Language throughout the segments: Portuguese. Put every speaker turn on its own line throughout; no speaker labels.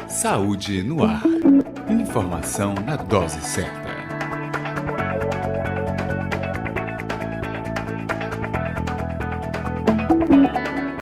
Saúde no ar. Informação na dose certa.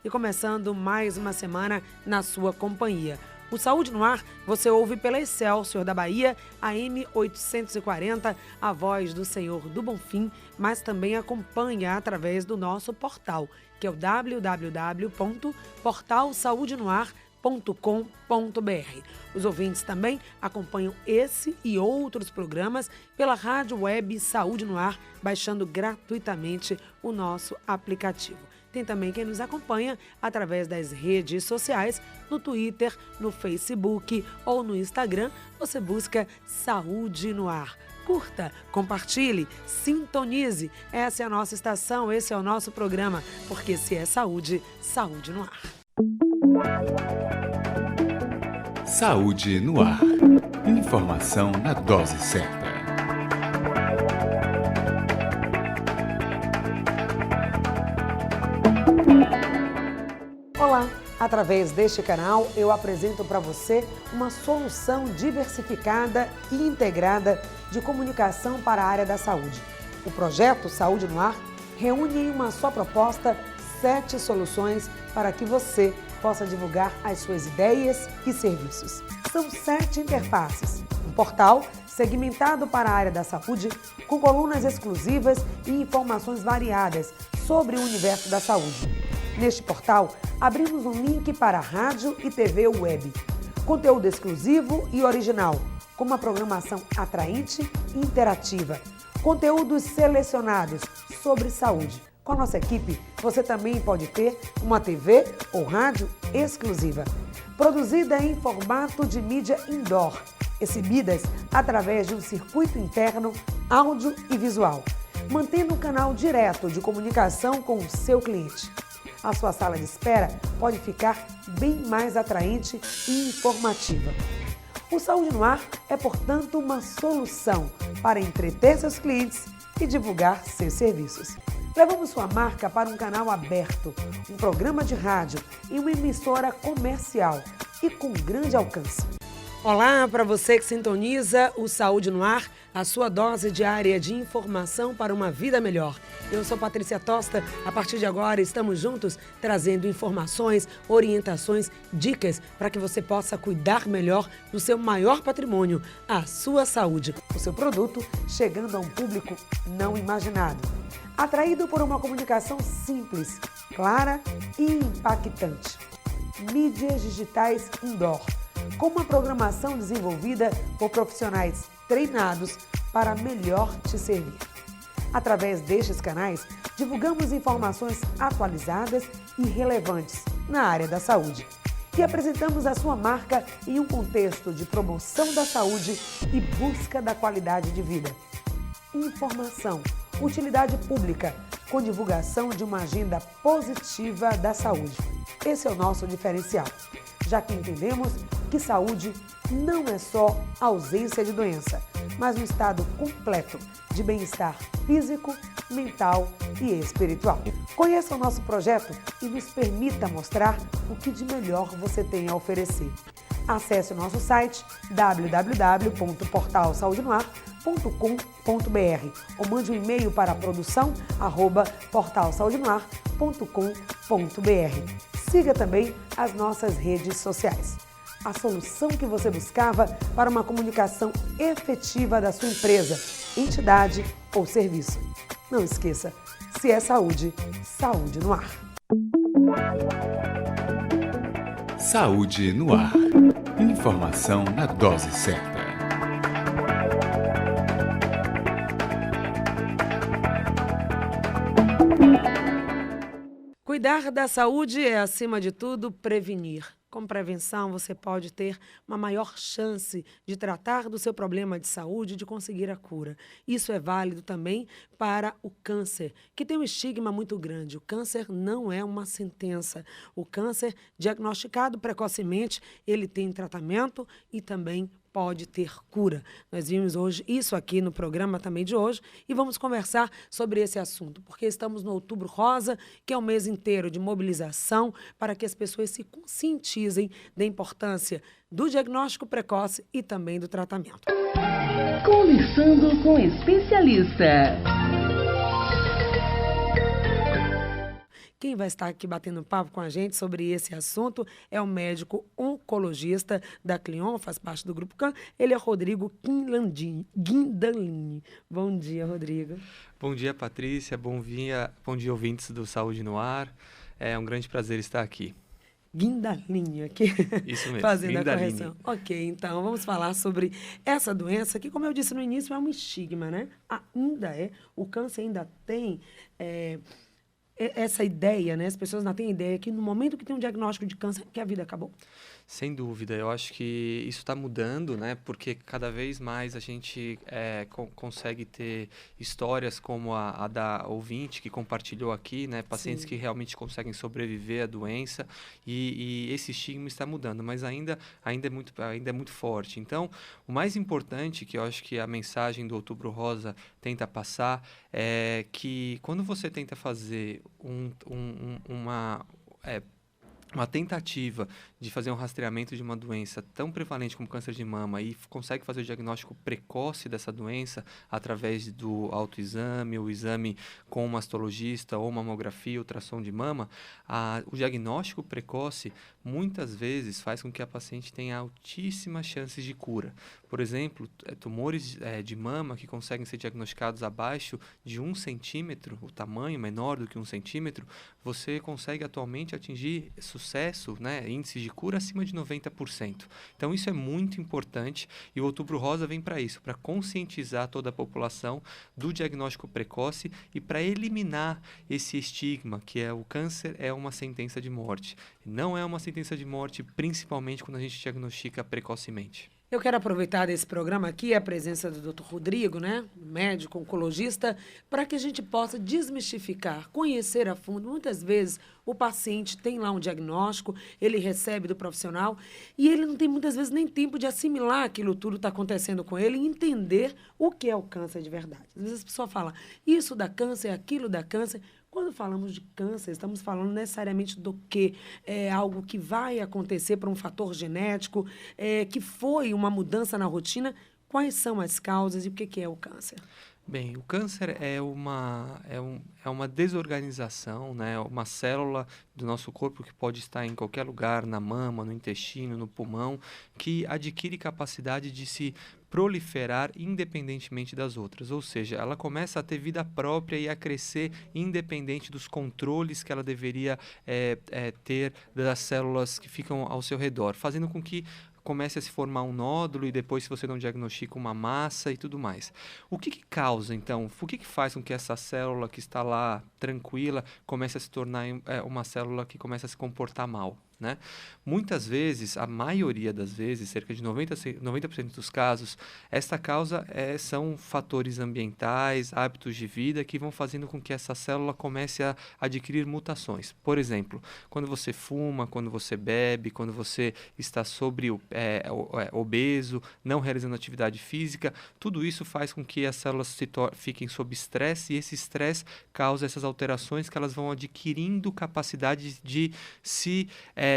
E começando mais uma semana na sua companhia. O Saúde no Ar você ouve pela Excelsior da Bahia, AM 840, a voz do Senhor do Bonfim, mas também acompanha através do nosso portal, que é o www.portalsaudenoar.com.br. Os ouvintes também acompanham esse e outros programas pela rádio web Saúde no Ar, baixando gratuitamente o nosso aplicativo. Tem também quem nos acompanha através das redes sociais, no Twitter, no Facebook ou no Instagram. Você busca Saúde no Ar. Curta, compartilhe, sintonize. Essa é a nossa estação, esse é o nosso programa, porque se é saúde, saúde no ar.
Saúde no ar. Informação na dose certa.
Olá! Através deste canal, eu apresento para você uma solução diversificada e integrada de comunicação para a área da saúde. O projeto Saúde no Ar reúne em uma só proposta 7 soluções para que você possa divulgar as suas ideias e serviços. São 7 interfaces, um portal segmentado para a área da saúde, com colunas exclusivas e informações variadas sobre o universo da saúde. Neste portal, abrimos um link para rádio e TV web. Conteúdo exclusivo e original, com uma programação atraente e interativa. Conteúdos selecionados sobre saúde. Com a nossa equipe, você também pode ter uma TV ou rádio exclusiva. Produzida em formato de mídia indoor, exibidas através de um circuito interno, áudio e visual, mantendo um canal direto de comunicação com o seu cliente. A sua sala de espera pode ficar bem mais atraente e informativa. O Saúde no Ar é, portanto, uma solução para entreter seus clientes e divulgar seus serviços. Levamos sua marca para um canal aberto, um programa de rádio e uma emissora comercial e com grande alcance. Olá para você que sintoniza o Saúde no Ar, a sua dose diária de informação para uma vida melhor. Eu sou Patrícia Tosta, a partir de agora estamos juntos trazendo informações, orientações, dicas para que você possa cuidar melhor do seu maior patrimônio, a sua saúde. O seu produto chegando a um público não imaginado. Atraído por uma comunicação simples, clara e impactante. Mídias digitais indoor, com uma programação desenvolvida por profissionais treinados para melhor te servir. Através destes canais, divulgamos informações atualizadas e relevantes na área da saúde e apresentamos a sua marca em um contexto de promoção da saúde e busca da qualidade de vida. Informação, utilidade pública, com divulgação de uma agenda positiva da saúde. Esse é o nosso diferencial, já que entendemos que saúde não é só ausência de doença, mas um estado completo de bem-estar físico, mental e espiritual. Conheça o nosso projeto e nos permita mostrar o que de melhor você tem a oferecer. Acesse o nosso site www.portalsaudenoar.com.br ou mande um e-mail para produção@portalsaudenoar.com.br. Siga também as nossas redes sociais. A solução que você buscava para uma comunicação efetiva da sua empresa, entidade ou serviço. Não esqueça, se é saúde, saúde no ar.
Saúde no ar. Informação na dose certa.
Cuidar da saúde é, acima de tudo, prevenir. Com prevenção, você pode ter uma maior chance de tratar do seu problema de saúde e de conseguir a cura. Isso é válido também para o câncer, que tem um estigma muito grande. O câncer não é uma sentença. O câncer, diagnosticado precocemente, ele tem tratamento e também pode ter cura. Nós vimos hoje isso aqui no programa também de hoje e vamos conversar sobre esse assunto, porque estamos no Outubro Rosa, que é um mês inteiro de mobilização para que as pessoas se conscientizem da importância do diagnóstico precoce e também do tratamento.
Conversando com especialista.
Quem vai estar aqui batendo papo com a gente sobre esse assunto é o médico oncologista da Clion, faz parte do Grupo CAN. Ele é Rodrigo Guindalini. Bom dia, Rodrigo.
Bom dia, Patrícia. Bom dia, ouvintes do Saúde no Ar. É um grande prazer estar aqui.
Guindalini aqui.
Isso mesmo,
fazendo
Guindalini.
A correção. Ok, então vamos falar sobre essa doença que, como eu disse no início, é um estigma, né? O câncer ainda tem... essa ideia, né? As pessoas não têm ideia que no momento que tem um diagnóstico de câncer, que a vida acabou.
Sem dúvida, eu acho que isso está mudando, né? Porque cada vez mais a gente consegue ter histórias como a da ouvinte que compartilhou aqui, né? Pacientes que realmente conseguem sobreviver à doença e esse estigma está mudando, mas ainda é muito forte. Então, o mais importante que eu acho que a mensagem do Outubro Rosa tenta passar é que quando você tenta fazer uma tentativa de fazer um rastreamento de uma doença tão prevalente como câncer de mama e consegue fazer o diagnóstico precoce dessa doença através do autoexame, o exame com um mastologista ou mamografia, ultrassom de mama, o diagnóstico precoce muitas vezes faz com que a paciente tenha altíssimas chances de cura. Por exemplo, tumores de mama que conseguem ser diagnosticados abaixo de 1 centímetro, o tamanho menor do que 1 centímetro, você consegue atualmente atingir sucesso, né, índices de cura acima de 90%. Então, isso é muito importante e o Outubro Rosa vem para isso, para conscientizar toda a população do diagnóstico precoce e para eliminar esse estigma que o câncer é uma sentença de morte. Não é uma sentença de morte, principalmente quando a gente diagnostica precocemente.
Eu quero aproveitar desse programa aqui, a presença do Dr. Rodrigo, né, médico oncologista, para que a gente possa desmistificar, conhecer a fundo. Muitas vezes o paciente tem lá um diagnóstico, ele recebe do profissional e ele não tem muitas vezes nem tempo de assimilar aquilo tudo que está acontecendo com ele e entender o que é o câncer de verdade. Às vezes a pessoa fala, isso dá câncer, aquilo dá câncer. Quando falamos de câncer, estamos falando necessariamente do que é algo que vai acontecer por um fator genético, que foi uma mudança na rotina. Quais são as causas e o que é o câncer?
Bem, o câncer é uma desorganização, né? Uma célula do nosso corpo que pode estar em qualquer lugar, na mama, no intestino, no pulmão, que adquire capacidade de se proliferar independentemente das outras, ou seja, ela começa a ter vida própria e a crescer independente dos controles que ela deveria ter das células que ficam ao seu redor, fazendo com que comece a se formar um nódulo e depois, se você não diagnostica, uma massa e tudo mais. O que causa, então? O que faz com que essa célula que está lá tranquila comece a se tornar uma célula que começa a se comportar mal? Né? Muitas vezes, a maioria das vezes, cerca de 90% dos casos, esta causa são fatores ambientais, hábitos de vida que vão fazendo com que essa célula comece a adquirir mutações. Por exemplo, quando você fuma, quando você bebe, quando você está obeso, não realizando atividade física, tudo isso faz com que as células fiquem sob estresse e esse estresse causa essas alterações que elas vão adquirindo capacidade de se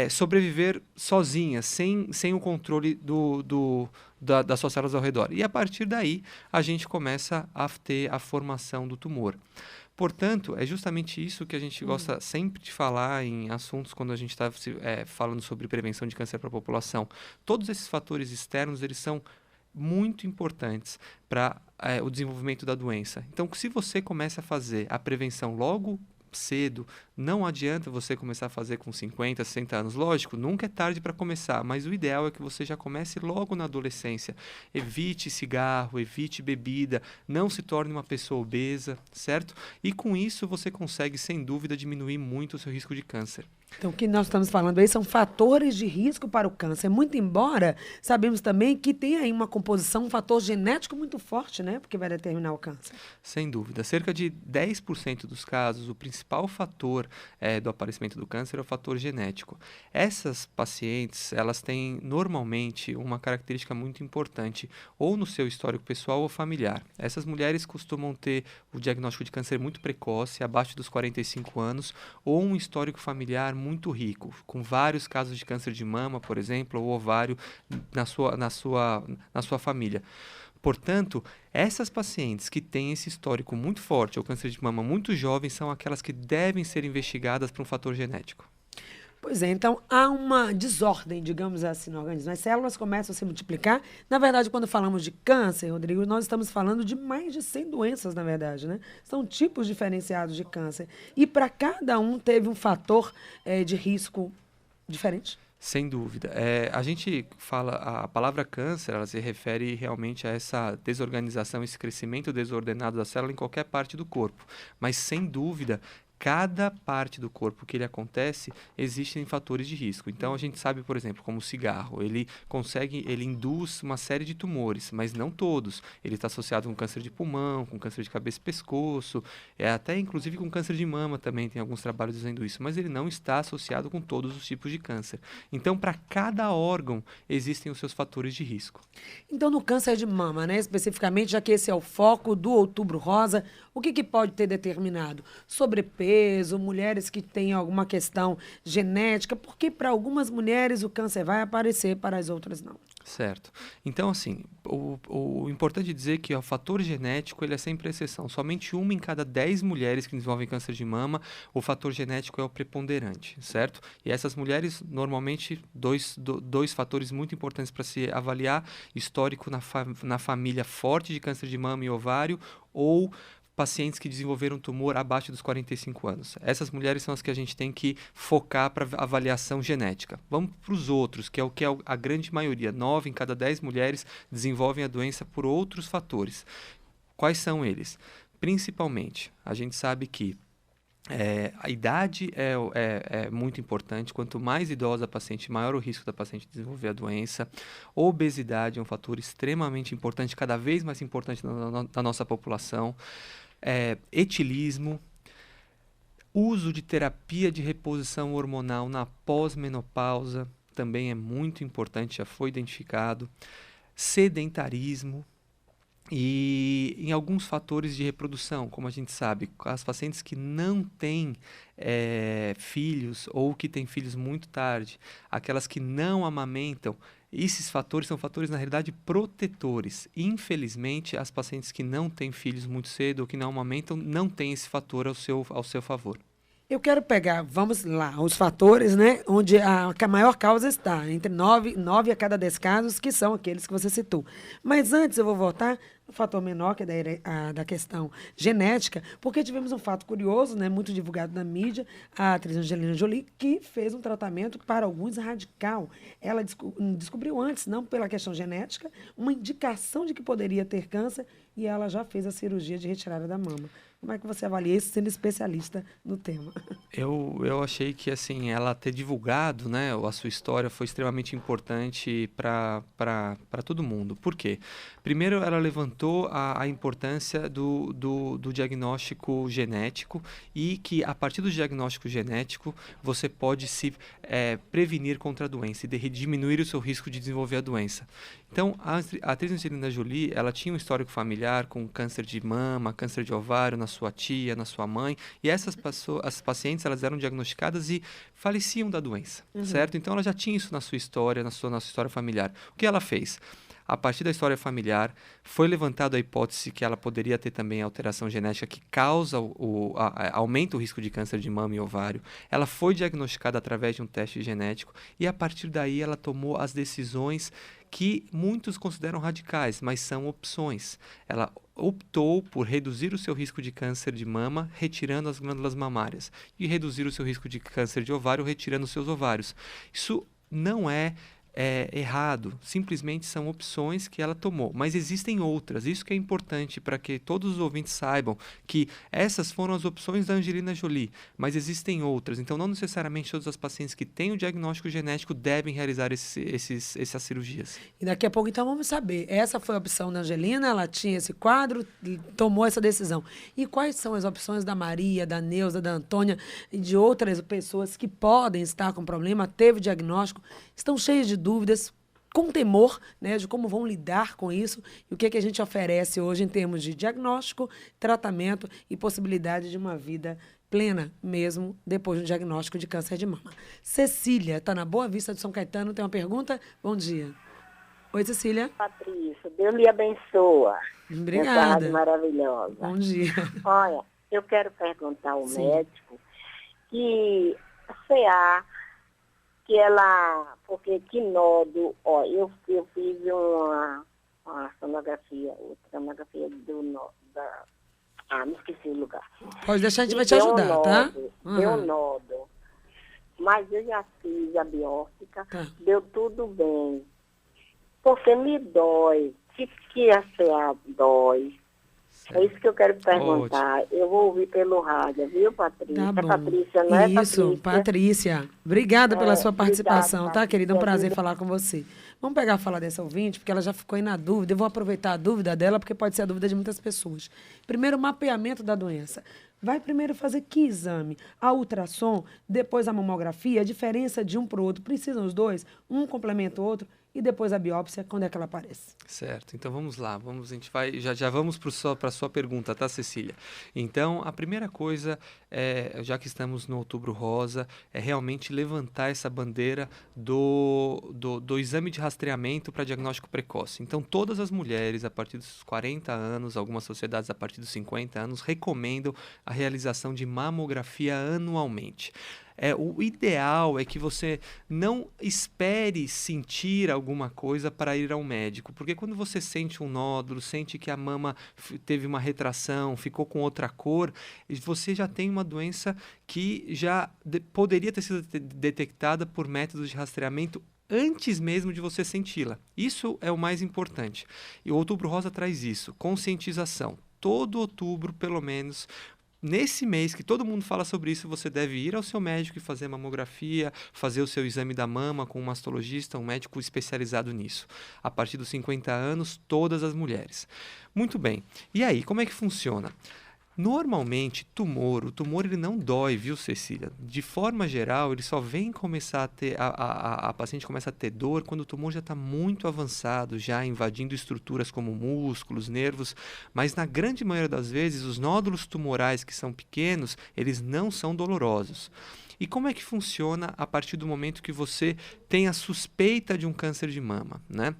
sobreviver sozinhas, sem o controle das suas células ao redor. E a partir daí, a gente começa a ter a formação do tumor. Portanto, é justamente isso que a gente gosta sempre de falar em assuntos quando a gente está falando sobre prevenção de câncer para a população. Todos esses fatores externos, eles são muito importantes para o desenvolvimento da doença. Então, se você começa a fazer a prevenção logo cedo, não adianta você começar a fazer com 50, 60 anos. Lógico, nunca é tarde para começar, mas o ideal é que você já comece logo na adolescência. Evite cigarro, evite bebida, não se torne uma pessoa obesa, certo? E com isso você consegue, sem dúvida, diminuir muito o seu risco de câncer.
Então, o que nós estamos falando aí são fatores de risco para o câncer. Muito embora, sabemos também que tem aí uma composição, um fator genético muito forte, né? Porque vai determinar o câncer.
Sem dúvida. Cerca de 10% dos casos, o principal fator do aparecimento do câncer é o fator genético. Essas pacientes, elas têm normalmente uma característica muito importante, ou no seu histórico pessoal ou familiar. Essas mulheres costumam ter o diagnóstico de câncer muito precoce, abaixo dos 45 anos, ou um histórico familiar muito rico, com vários casos de câncer de mama, por exemplo, ou ovário na sua família. Portanto, essas pacientes que têm esse histórico muito forte, ou câncer de mama muito jovem, são aquelas que devem ser investigadas por um fator genético.
Pois é, então há uma desordem, digamos assim, no organismo. As células começam a se multiplicar. Na verdade, quando falamos de câncer, Rodrigo, nós estamos falando de mais de 100 doenças, na verdade, né? São tipos diferenciados de câncer. E para cada um teve um fator de risco diferente?
Sem dúvida. A gente fala, a palavra câncer, ela se refere realmente a essa desorganização, esse crescimento desordenado da célula em qualquer parte do corpo. Mas, sem dúvida, cada parte do corpo que ele acontece, existem fatores de risco. Então, a gente sabe, por exemplo, como o cigarro, ele induz uma série de tumores, mas não todos. Ele está associado com câncer de pulmão, com câncer de cabeça e pescoço, até inclusive com câncer de mama também, tem alguns trabalhos dizendo isso, mas ele não está associado com todos os tipos de câncer. Então, para cada órgão, existem os seus fatores de risco.
Então, no câncer de mama, né, especificamente, já que esse é o foco do Outubro Rosa, o que pode ter determinado? Sobrepeso, mulheres que têm alguma questão genética, porque para algumas mulheres o câncer vai aparecer, para as outras não.
Certo. Então, assim, o importante é dizer que o fator genético ele é sempre exceção. Somente 1 em cada 10 mulheres que desenvolvem câncer de mama, o fator genético é o preponderante, certo? E essas mulheres, normalmente, dois fatores muito importantes para se avaliar: histórico na família forte de câncer de mama e ovário, ou pacientes que desenvolveram tumor abaixo dos 45 anos. Essas mulheres são as que a gente tem que focar para avaliação genética. Vamos para os outros, que é a grande maioria. 9 em cada 10 mulheres desenvolvem a doença por outros fatores. Quais são eles? Principalmente, a gente sabe que a idade é muito importante. Quanto mais idosa a paciente, maior o risco da paciente desenvolver a doença. Obesidade é um fator extremamente importante, cada vez mais importante na nossa população. Etilismo, uso de terapia de reposição hormonal na pós-menopausa também é muito importante, já foi identificado. Sedentarismo e em alguns fatores de reprodução, como a gente sabe, as pacientes que não têm filhos ou que têm filhos muito tarde, aquelas que não amamentam, esses fatores são fatores, na realidade, protetores. Infelizmente, as pacientes que não têm filhos muito cedo ou que não amamentam, não têm esse fator ao seu favor.
Eu quero pegar, vamos lá, os fatores, né, onde a maior causa está, entre 9 a cada 10 casos, que são aqueles que você citou. Mas antes eu vou voltar no fator menor, que é da questão genética, porque tivemos um fato curioso, né, muito divulgado na mídia, a atriz Angelina Jolie, que fez um tratamento para alguns radical. Ela descobriu antes, não pela questão genética, uma indicação de que poderia ter câncer, e ela já fez a cirurgia de retirada da mama. Como é que você avalia isso, sendo especialista no tema?
Eu achei que, assim, ela ter divulgado, né, a sua história foi extremamente importante para todo mundo. Por quê? Primeiro, ela levantou a importância do diagnóstico genético e que, a partir do diagnóstico genético, você pode se prevenir contra a doença e diminuir o seu risco de desenvolver a doença. Então, a atriz Angelina Jolie, ela tinha um histórico familiar com câncer de mama, câncer de ovário na sua tia, na sua mãe, e as pacientes, elas eram diagnosticadas e faleciam da doença, certo? Então, ela já tinha isso na sua história, na sua história familiar. O que ela fez? A partir da história familiar, foi levantada a hipótese que ela poderia ter também alteração genética que causa aumenta o risco de câncer de mama e ovário. Ela foi diagnosticada através de um teste genético e, a partir daí, ela tomou as decisões que muitos consideram radicais, mas são opções. Ela optou por reduzir o seu risco de câncer de mama, retirando as glândulas mamárias, e reduzir o seu risco de câncer de ovário, retirando os seus ovários. Isso não é errado. Simplesmente são opções que ela tomou. Mas existem outras. Isso que é importante para que todos os ouvintes saibam que essas foram as opções da Angelina Jolie, mas existem outras. Então, não necessariamente todas as pacientes que têm o diagnóstico genético devem realizar essas cirurgias.
E daqui a pouco, então, vamos saber. Essa foi a opção da Angelina, ela tinha esse quadro, tomou essa decisão. E quais são as opções da Maria, da Neuza, da Antônia e de outras pessoas que podem estar com problema, teve diagnóstico, estão cheias de dúvidas, com temor, né, de como vão lidar com isso e o que a gente oferece hoje em termos de diagnóstico, tratamento e possibilidade de uma vida plena, mesmo depois do diagnóstico de câncer de mama. Cecília, está na Boa Vista de São Caetano, tem uma pergunta? Bom dia. Oi, Cecília.
Patrícia, Deus lhe abençoa.
Obrigada.
Essa rádio maravilhosa.
Bom dia.
Olha, eu quero perguntar ao
Sim.
médico que a CA, que ela, porque que nódulo, ó, eu fiz uma sonografia, outra sonografia do nódulo, me esqueci o lugar.
Pode deixar, a gente
E
vai te ajudar,
deu
tá?
nódulo, Deu nódulo. Mas eu já fiz a biópsia,
Tá.
deu tudo bem. Porque me dói. Que a CA dói. É isso que eu quero perguntar. Eu vou ouvir pelo rádio, viu, Patrícia?
Tá bom.
Patrícia, não é
Isso, Patrícia. Obrigada pela sua participação,
obrigada,
tá, querida? Um
Patrícia.
prazer falar com você. Vamos pegar a fala dessa ouvinte, porque ela já ficou aí na dúvida. Eu vou aproveitar a dúvida dela, porque pode ser a dúvida de muitas pessoas. Primeiro, o mapeamento da doença. Vai primeiro fazer que exame? A ultrassom, depois a mamografia, a diferença de um para o outro. Precisam os dois? Um complementa o outro? E depois a biópsia, quando é que ela aparece?
Certo, então vamos lá, a gente vai, já vamos para a sua pergunta, tá, Cecília? Então, a primeira coisa, já que estamos no Outubro Rosa, é realmente levantar essa bandeira do exame de rastreamento para diagnóstico precoce. Então, todas as mulheres a partir dos 40 anos, algumas sociedades a partir dos 50 anos, recomendam a realização de mamografia anualmente. O ideal é que você não espere sentir alguma coisa para ir ao médico, porque quando você sente um nódulo, sente que a mama teve uma retração, ficou com outra cor, você já tem uma doença que já poderia ter sido detectada por métodos de rastreamento antes mesmo de você senti-la. Isso é o mais importante. E o Outubro Rosa traz isso, conscientização. Todo outubro, pelo menos, nesse mês que todo mundo fala sobre isso, você deve ir ao seu médico e fazer mamografia, fazer o seu exame da mama com um mastologista, um médico especializado nisso. A partir dos 50 anos, todas as mulheres. Muito bem. E aí, como é que funciona? Normalmente, o tumor ele não dói, viu, Cecília? De forma geral, ele só vem começar a ter, a paciente começa a ter dor quando o tumor já está muito avançado, já invadindo estruturas como músculos, nervos, mas na grande maioria das vezes, os nódulos tumorais que são pequenos, eles não são dolorosos. E como é que funciona a partir do momento que você tem a suspeita de um câncer de mama, né?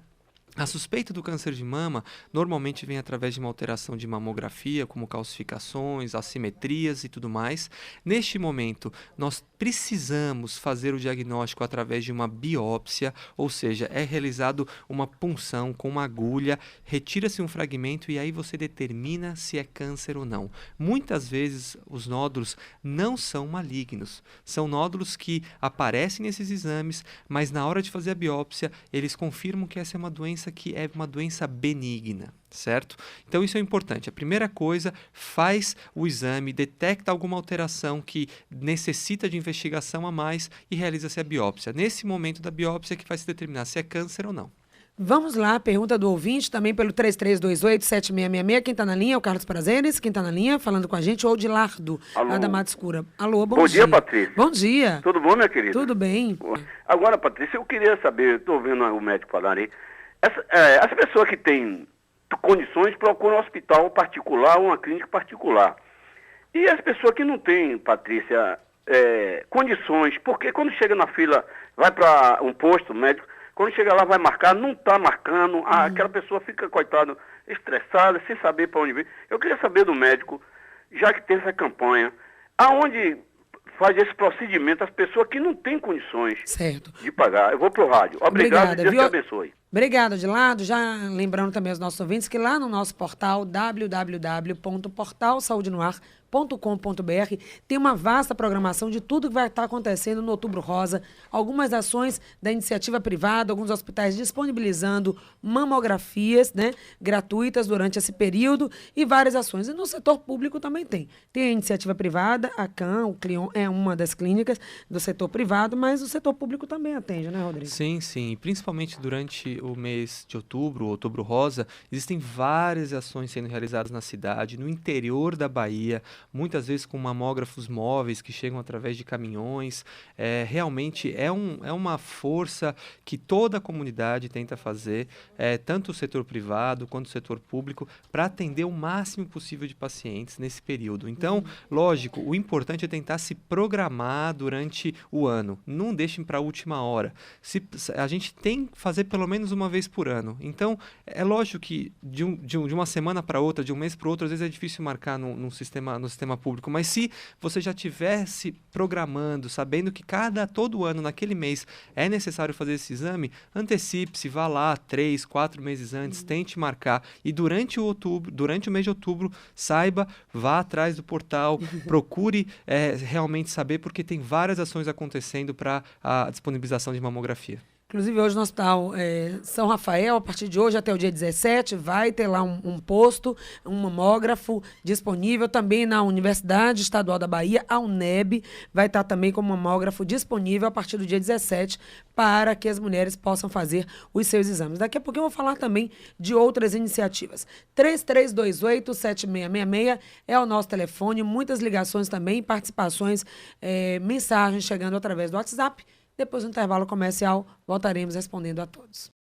A suspeita do câncer de mama normalmente vem através de uma alteração de mamografia, como calcificações, assimetrias e tudo mais. Neste momento, nós precisamos fazer o diagnóstico através de uma biópsia, ou seja, é realizado uma punção com uma agulha, retira-se um fragmento e aí você determina se é câncer ou não. Muitas vezes os nódulos não são malignos, são nódulos que aparecem nesses exames, mas na hora de fazer a biópsia, eles confirmam que essa é uma doença que é uma doença benigna, certo? Então isso é importante. A primeira coisa, faz o exame, detecta alguma alteração que necessita de investigação a mais e realiza-se a biópsia. Nesse momento da biópsia que vai se determinar se é câncer ou não.
Vamos lá, pergunta do ouvinte, também pelo 3328-7666. Quem está na linha é o Carlos Prazeres. Quem está na linha falando com a gente é o Odilardo, lá da Mata Escura. Alô, bom dia.
Bom dia, Patrícia.
Bom dia.
Tudo bom, minha querida?
Tudo bem.
Agora, Patrícia, eu queria saber, estou vendo o médico falar aí, as pessoas que têm condições procuram um hospital particular ou uma clínica particular. E as pessoas que não têm, Patrícia, condições, porque quando chega na fila, vai para um posto médico, quando chega lá vai marcar, não está marcando, aquela pessoa fica, coitada, estressada, sem saber para onde vir. Eu queria saber do médico, já que tem essa campanha, aonde faz esse procedimento as pessoas que não têm condições
Certo.
de pagar. Eu vou pro rádio. Obrigado,
Obrigada,
Deus
viu?
te abençoe.
Obrigada, Adilado. Já lembrando também aos nossos ouvintes que lá no nosso portal www.portalsaudeноar.com.br tem uma vasta programação de tudo que vai estar acontecendo no Outubro Rosa, algumas ações da iniciativa privada, alguns hospitais disponibilizando mamografias, né, gratuitas durante esse período e várias ações. E no setor público também tem. Tem a iniciativa privada, a CAN, o Clion é uma das clínicas do setor privado, mas o setor público também atende, né, Rodrigo?
Sim, sim. Principalmente durante o mês de outubro, o Outubro Rosa, existem várias ações sendo realizadas na cidade, no interior da Bahia, muitas vezes com mamógrafos móveis que chegam através de caminhões. Realmente é uma força que toda a comunidade tenta fazer, tanto o setor privado quanto o setor público, para atender o máximo possível de pacientes nesse período. Então, lógico, o importante é tentar se programar durante o ano. Não deixem para a última hora. A gente tem que fazer pelo menos uma vez por ano. Então, é lógico que de uma semana para outra, de um mês para outro, às vezes é difícil marcar no sistema público, mas se você já estiver se programando, sabendo que todo ano, naquele mês, é necessário fazer esse exame, antecipe-se, vá lá 3, 4 meses antes, tente marcar. E durante o mês de outubro, saiba, vá atrás do portal, procure realmente saber, porque tem várias ações acontecendo para a disponibilização de mamografia.
Inclusive, hoje no Hospital São Rafael, a partir de hoje até o dia 17, vai ter lá um posto, um mamógrafo disponível. Também na Universidade Estadual da Bahia, a UNEB, vai estar também com mamógrafo disponível a partir do dia 17, para que as mulheres possam fazer os seus exames. Daqui a pouco eu vou falar também de outras iniciativas. 3328-7666 é o nosso telefone, muitas ligações também, participações, mensagens chegando através do WhatsApp. Depois do intervalo comercial, voltaremos respondendo a todos.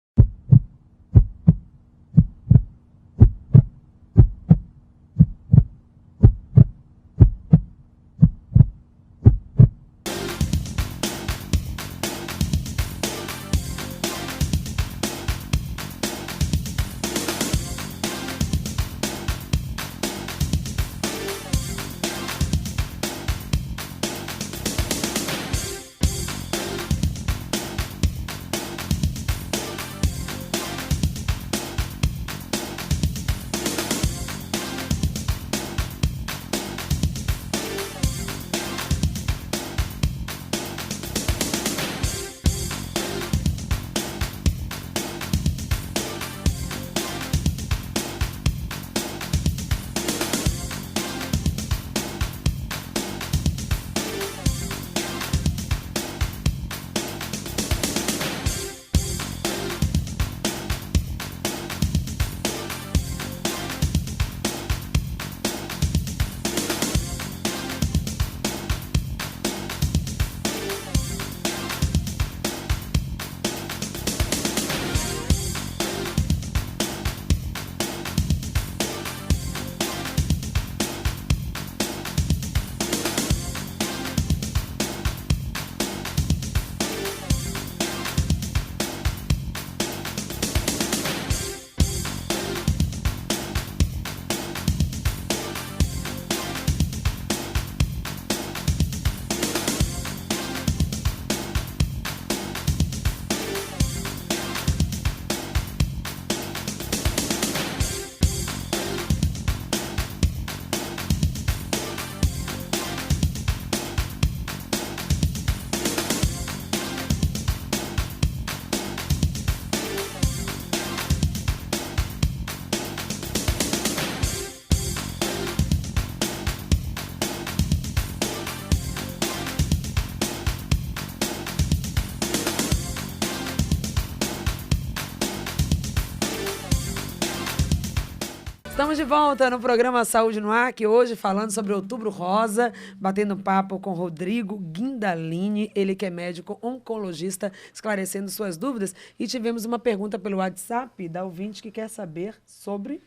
Estamos de volta no programa Saúde no Ar, que hoje falando sobre Outubro Rosa, batendo papo com Rodrigo Guindalini, ele que é médico oncologista, esclarecendo suas dúvidas. E tivemos uma pergunta pelo WhatsApp da ouvinte que quer saber sobre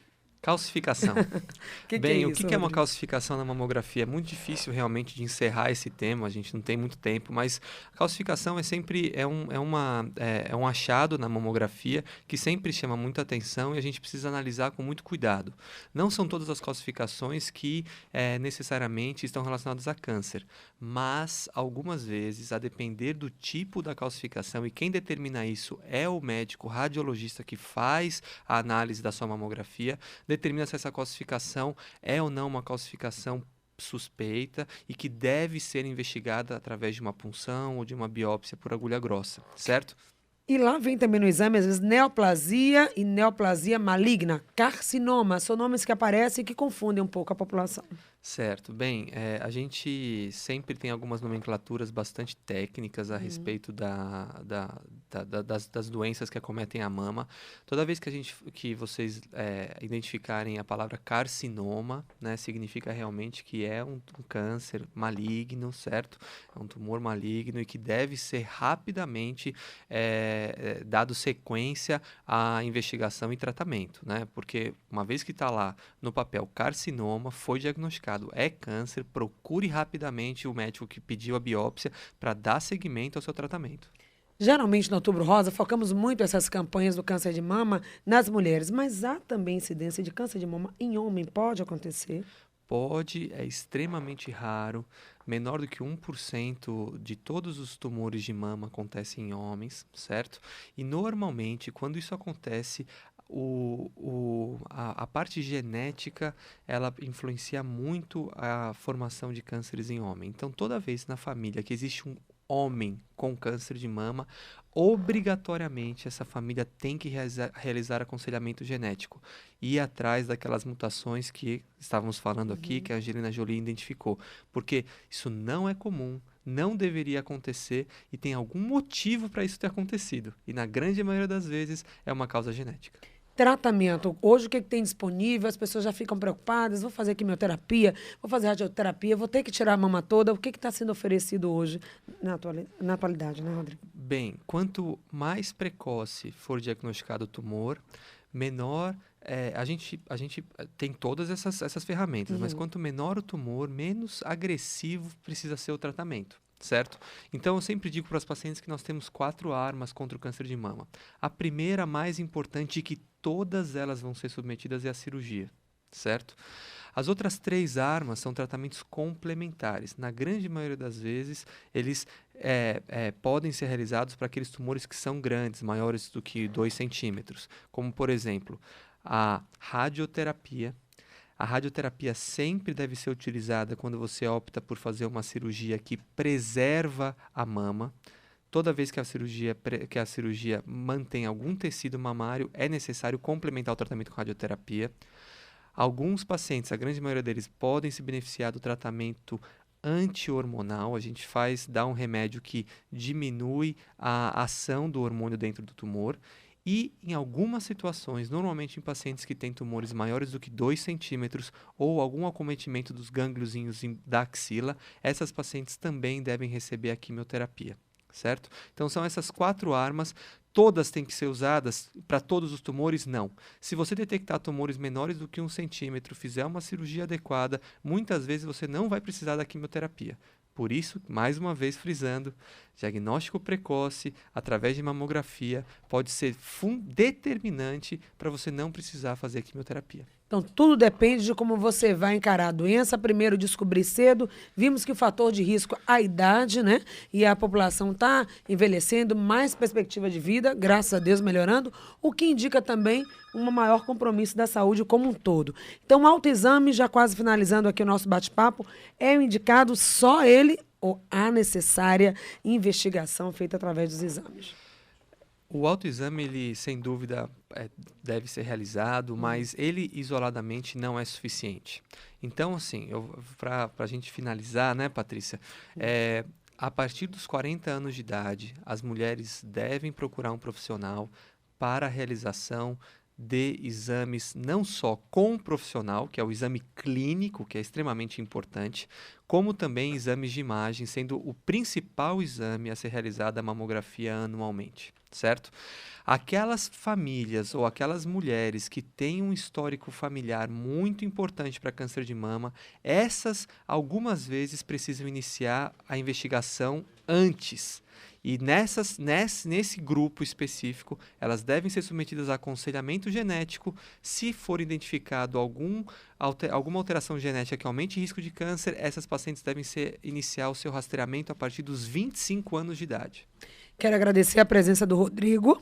Calcificação.
Que
Bem,
é
o
isso,
que é uma
Rodrigo?
calcificação na mamografia? É muito difícil realmente de encerrar esse tema, a gente não tem muito tempo, mas a calcificação é sempre um achado na mamografia que sempre chama muita atenção e a gente precisa analisar com muito cuidado. Não são todas as calcificações que necessariamente estão relacionadas a câncer, mas algumas vezes, a depender do tipo da calcificação, e quem determina isso é o médico radiologista que faz a análise da sua mamografia, determina se essa calcificação é ou não uma calcificação suspeita e que deve ser investigada através de uma punção ou de uma biópsia por agulha grossa, certo?
E lá vem também no exame, às vezes, neoplasia e neoplasia maligna, carcinoma, são nomes que aparecem e que confundem um pouco a população.
Certo. Bem, a gente sempre tem algumas nomenclaturas bastante técnicas a respeito das doenças que acometem a mama. Toda vez que vocês identificarem a palavra carcinoma, né, significa realmente que é um câncer maligno, certo? É um tumor maligno e que deve ser rapidamente dado sequência à investigação e tratamento, né? Porque uma vez que está lá no papel carcinoma, foi diagnosticado, é câncer, procure rapidamente o médico que pediu a biópsia para dar seguimento ao seu tratamento.
Geralmente, no Outubro Rosa, focamos muito essas campanhas do câncer de mama nas mulheres, mas há também incidência de câncer de mama em homem, pode acontecer?
Pode, é extremamente raro, menor do que 1% de todos os tumores de mama acontecem em homens, certo? E normalmente, quando isso acontece, a parte genética, ela influencia muito a formação de cânceres em homem. Então, toda vez na família que existe um homem com câncer de mama, obrigatoriamente essa família tem que realizar aconselhamento genético. Ir atrás daquelas mutações que estávamos falando aqui, que a Angelina Jolie identificou. Porque isso não é comum, não deveria acontecer e tem algum motivo para isso ter acontecido. E na grande maioria das vezes é uma causa genética.
Tratamento. Hoje, o que tem disponível? As pessoas já ficam preocupadas. Vou fazer quimioterapia, vou fazer radioterapia, vou ter que tirar a mama toda. O que está sendo oferecido hoje na atualidade, né, Rodrigo?
Bem, quanto mais precoce for diagnosticado o tumor, menor... a gente tem todas essas ferramentas, mas quanto menor o tumor, menos agressivo precisa ser o tratamento. Certo? Então, eu sempre digo para os pacientes que nós temos 4 armas contra o câncer de mama. A primeira, mais importante, e que todas elas vão ser submetidas, é a cirurgia, certo? As outras 3 armas são tratamentos complementares. Na grande maioria das vezes, eles podem ser realizados para aqueles tumores que são grandes, maiores do que 2 centímetros, como, por exemplo, a radioterapia. A radioterapia sempre deve ser utilizada quando você opta por fazer uma cirurgia que preserva a mama. Toda vez que a cirurgia mantém algum tecido mamário, é necessário complementar o tratamento com radioterapia. Alguns pacientes, a grande maioria deles, podem se beneficiar do tratamento anti-hormonal. A gente dá um remédio que diminui a ação do hormônio dentro do tumor. E, em algumas situações, normalmente em pacientes que têm tumores maiores do que 2 centímetros ou algum acometimento dos gângliozinhos da axila, essas pacientes também devem receber a quimioterapia, certo? Então, são essas 4 armas. Todas têm que ser usadas para todos os tumores? Não. Se você detectar tumores menores do que 1 centímetro, fizer uma cirurgia adequada, muitas vezes você não vai precisar da quimioterapia. Por isso, mais uma vez frisando, diagnóstico precoce, através de mamografia, pode ser determinante para você não precisar fazer quimioterapia.
Então, tudo depende de como você vai encarar a doença. Primeiro, descobrir cedo. Vimos que o fator de risco, a idade, né? E a população está envelhecendo, mais perspectiva de vida, graças a Deus melhorando, o que indica também um maior compromisso da saúde como um todo. Então, o autoexame, já quase finalizando aqui o nosso bate-papo, é o indicado só ele ou a necessária investigação feita através dos exames?
O autoexame, ele, sem dúvida, deve ser realizado, mas ele isoladamente não é suficiente. Então, assim, para a gente finalizar, né, Patrícia, a partir dos 40 anos de idade, as mulheres devem procurar um profissional para a realização de exames não só com o profissional, que é o exame clínico, que é extremamente importante, como também exames de imagem, sendo o principal exame a ser realizado a mamografia anualmente, certo? Aquelas famílias ou aquelas mulheres que têm um histórico familiar muito importante para câncer de mama, essas algumas vezes precisam iniciar a investigação antes. E nesse grupo específico, elas devem ser submetidas a aconselhamento genético. Se for identificado alguma alteração genética que aumente o risco de câncer, essas pacientes devem iniciar o seu rastreamento a partir dos 25 anos de idade.
Quero agradecer a presença do Rodrigo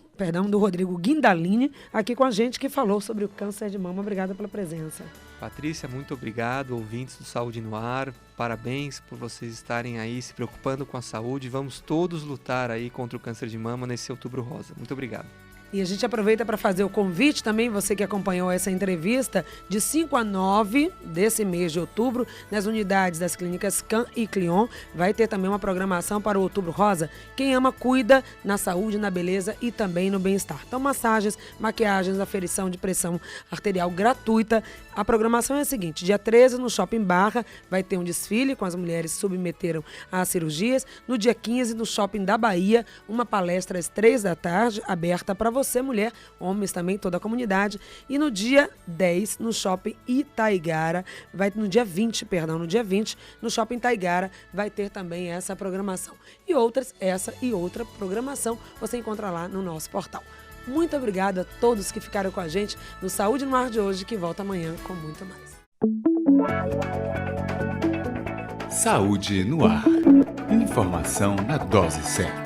Guindalini, aqui com a gente, que falou sobre o câncer de mama. Obrigada pela presença.
Patrícia, muito obrigado. Ouvintes do Saúde no Ar, parabéns por vocês estarem aí se preocupando com a saúde. Vamos todos lutar aí contra o câncer de mama nesse Outubro Rosa. Muito obrigado.
E a gente aproveita para fazer o convite também, você que acompanhou essa entrevista, de 5 a 9 desse mês de outubro, nas unidades das clínicas CAN e Clion, vai ter também uma programação para o Outubro Rosa. Quem ama, cuida, na saúde, na beleza e também no bem-estar. Então, massagens, maquiagens, aferição de pressão arterial gratuita. A programação é a seguinte: dia 13, no Shopping Barra, vai ter um desfile com as mulheres que submeteram às cirurgias. No dia 15, no Shopping da Bahia, uma palestra às 3 da tarde, aberta para você, mulher, homens também, toda a comunidade. E no dia 10, no Shopping Itaigara, no dia 20, no Shopping Itaigara, vai ter também essa programação. E essa e outra programação, você encontra lá no nosso portal. Muito obrigada a todos que ficaram com a gente no Saúde no Ar de hoje, que volta amanhã com muito mais.
Saúde no Ar. Informação na dose certa.